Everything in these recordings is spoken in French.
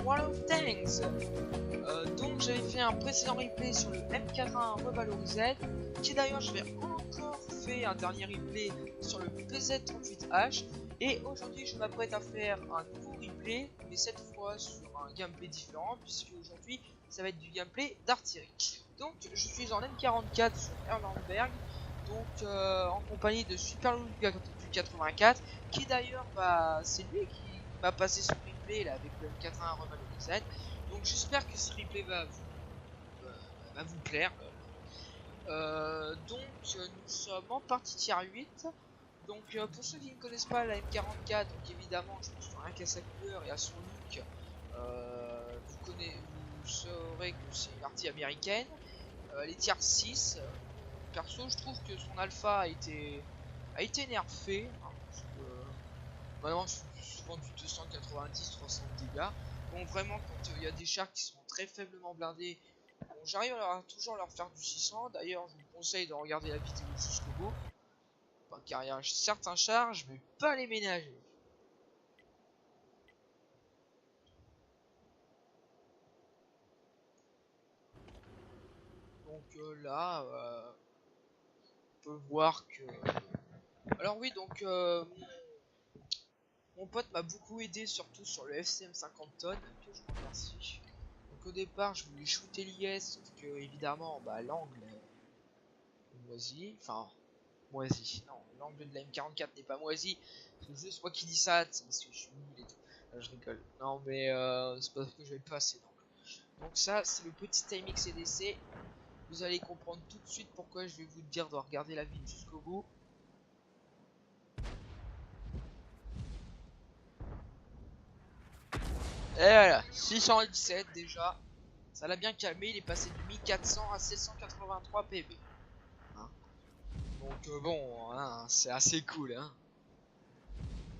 World of Tanks. Donc j'avais fait un précédent replay sur le M81 revalorisé, qui d'ailleurs je vais encore faire un dernier replay sur le PZ38H, et aujourd'hui je m'apprête à faire un nouveau replay, mais cette fois sur un gameplay différent, puisque aujourd'hui ça va être du gameplay d'artillerie. Donc je suis en M44 sur Erlenberg, donc en compagnie de Superloup du 84, qui d'ailleurs c'est lui qui m'a passé son replay là avec le M81 revalorisé. Donc j'espère que ce replay va vous plaire. Donc nous sommes en partie tier 8. Donc pour ceux qui ne connaissent pas la M44, donc évidemment je pense rien qu'à sa couleur et à son look, vous saurez que c'est une artillerie américaine. Les tiers 6, perso je trouve que son alpha a été nerfé, hein, parce que maintenant je suis souvent du 290-300 dégâts. Donc vraiment quand il y a des chars qui sont très faiblement blindés, bon, j'arrive toujours à leur faire du 600. D'ailleurs je vous conseille de regarder la vidéo jusqu'au bout, enfin, car il y a certains chars je vais pas les ménager. Donc là on peut voir que, alors oui, donc mon pote m'a beaucoup aidé, surtout sur le FCM 50 tonnes, que je remercie. Donc au départ je voulais shooter l'IS, sauf que évidemment l'angle est moisi, enfin moisi, non, l'angle de la M44 n'est pas moisi, c'est juste moi qui dis ça, parce que je suis nul et tout. Je rigole, non mais c'est parce que je vais pas assez d'angle. Donc ça c'est le petit timing CDC, vous allez comprendre tout de suite pourquoi je vais vous dire de regarder la vidéo jusqu'au bout. Et voilà, 617 déjà. Ça l'a bien calmé, il est passé de 1400 à 783 PB. Hein, donc bon, hein, c'est assez cool. Hein.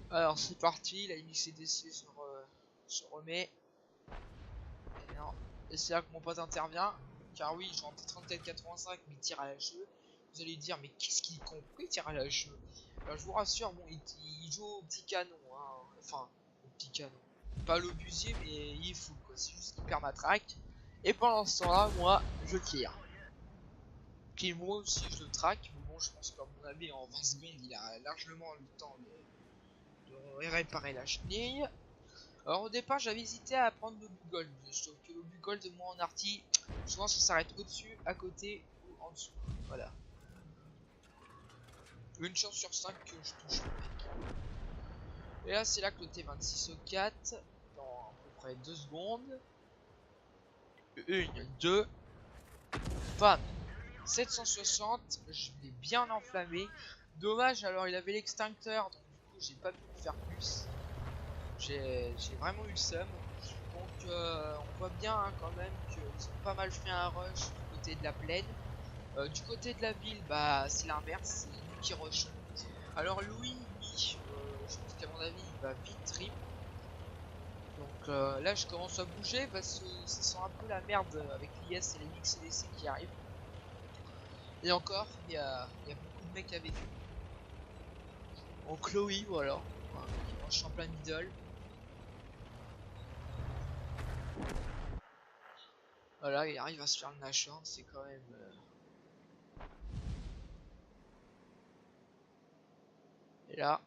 Alors c'est parti, la MXCDC se remet. Et c'est là que mon pote intervient. Car oui, je rentre 34-85, mais il tire à la jeu. Vous allez dire, mais qu'est-ce qu'il comprend, il tire à la jeu? Alors je vous rassure, bon, il joue au petit canon. Hein. Enfin, au petit canon. Pas l'obusier, mais il est fou, quoi. C'est juste qu'il perd ma traque. Et pendant ce temps-là, moi, je tire. Puis moi aussi, je le traque. Mais bon, je pense qu'à mon avis, en 20 secondes, il a largement le temps de réparer la chenille. Alors au départ j'avais hésité à prendre le Bugold, sauf que le Bugold de moi en arty, souvent ça s'arrête au-dessus, à côté ou en dessous. Voilà. Une chance sur 5 que je touche le mec. Et là c'est là que le T26 au 4, dans à peu près 2 secondes. 1, 2, bam, 760, je l'ai bien enflammé. Dommage, alors il avait l'extincteur, donc du coup j'ai pas pu faire plus. J'ai vraiment eu le seum. Donc on voit bien hein, quand même qu'ils ont pas mal fait un rush du côté de la plaine. Du côté de la ville, c'est l'inverse, c'est lui qui rush. Alors Louis, je pense qu'à mon avis il va vite trip. Donc là je commence à bouger parce que ça sent un peu la merde avec l'IS et les MXCDC qui arrivent. Et encore, il y a beaucoup de mecs avec eux. En Chloé, voilà, qui rush en plein middle. Voilà, il arrive à se faire le nashorn, c'est quand même... Et là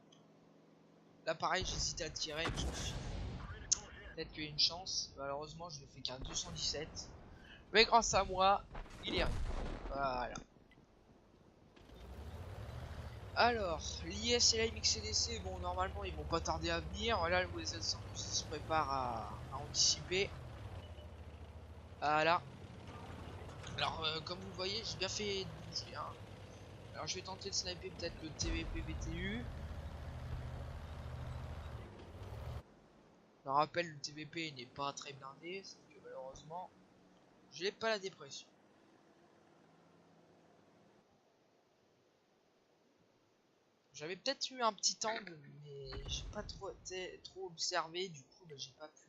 pareil, j'hésite à tirer, mais je me suis dit, peut-être qu'il y a une chance. Malheureusement, je ne fais qu'un 217. Mais grâce à moi, il est arrivé. Voilà. Alors, l'IS et la MXCDC, bon, normalement, ils vont pas tarder à venir. Voilà, le WZ se prépare à anticiper. Voilà. Alors, comme vous le voyez, j'ai bien fait de bouger. Hein. Alors, je vais tenter de sniper peut-être le TVP VTU. Je rappelle, le TVP n'est pas très blindé, c'est que malheureusement, j'ai pas la dépression. J'avais peut-être eu un petit angle, mais j'ai pas trop observé, du coup j'ai pas pu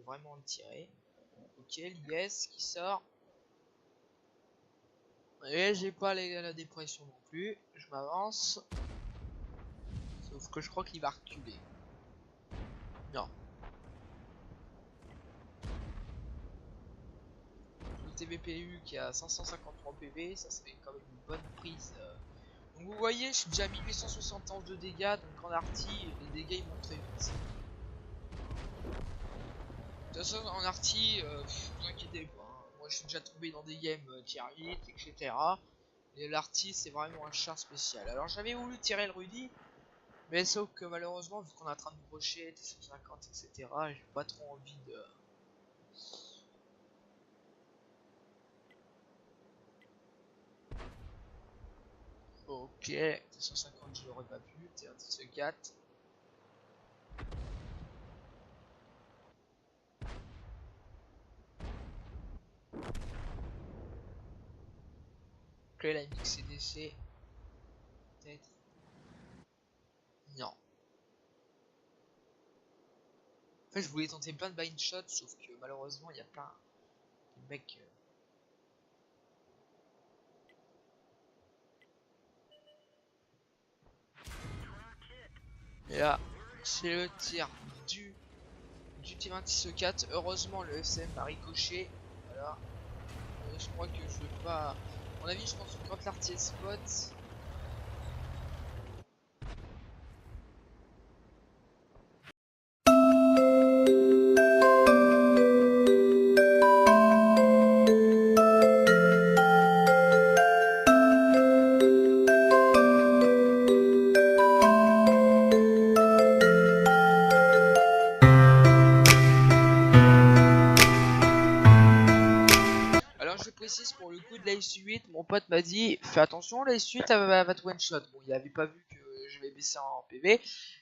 vraiment le tirer. Ok, l'IS qui sort. Et j'ai pas la dépression non plus, je m'avance. Sauf que je crois qu'il va reculer. Non. BPU qui a 553 PV, ça serait quand même une bonne prise. Donc vous voyez, je suis déjà à 1871 de dégâts, donc en arty, les dégâts ils montent très vite. De toute façon, en arty, vous inquiétez pas, hein. Moi je suis déjà tombé dans des games tier 8, etc. Et l'arty c'est vraiment un char spécial. Alors j'avais voulu tirer le Rudy, mais sauf que malheureusement, vu qu'on est en train de nous rusher, T150, etc., j'ai pas trop envie de... Ok, T150 je l'aurais pas pu, T1 T4. Ok, la MX CDC. Peut-être. Non. En fait, je voulais tenter plein de blind shots, sauf que malheureusement, il y a plein de mecs. Et là, c'est le tir du T26E4. Heureusement, le SM a ricoché. Voilà. Je crois que je vais pas. À mon avis, je pense que quand l'artillerie spot. Alors je précise pour le coup de l'Ace 8, mon pote m'a dit fais attention, l'Ace 8 elle va te one shot. Bon, il avait pas vu que je vais baisser en PV.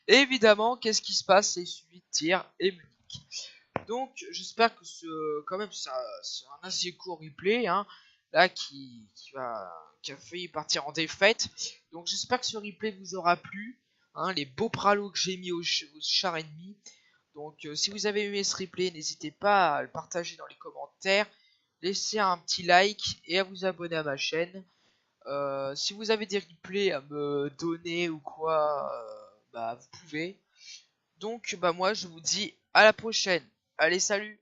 Et évidemment, qu'est-ce qui se passe? L'Ace 8 tire et me nique. Donc j'espère que quand même c'est un assez court replay, hein, là qui a failli partir en défaite. Donc j'espère que ce replay vous aura plu, hein, les beaux pralos que j'ai mis au char ennemi. Donc si vous avez aimé ce replay, n'hésitez pas à le partager dans les commentaires, laissez un petit like et à vous abonner à ma chaîne. Si vous avez des replays à me donner ou quoi, bah vous pouvez. Donc bah moi je vous dis à la prochaine. Allez, salut!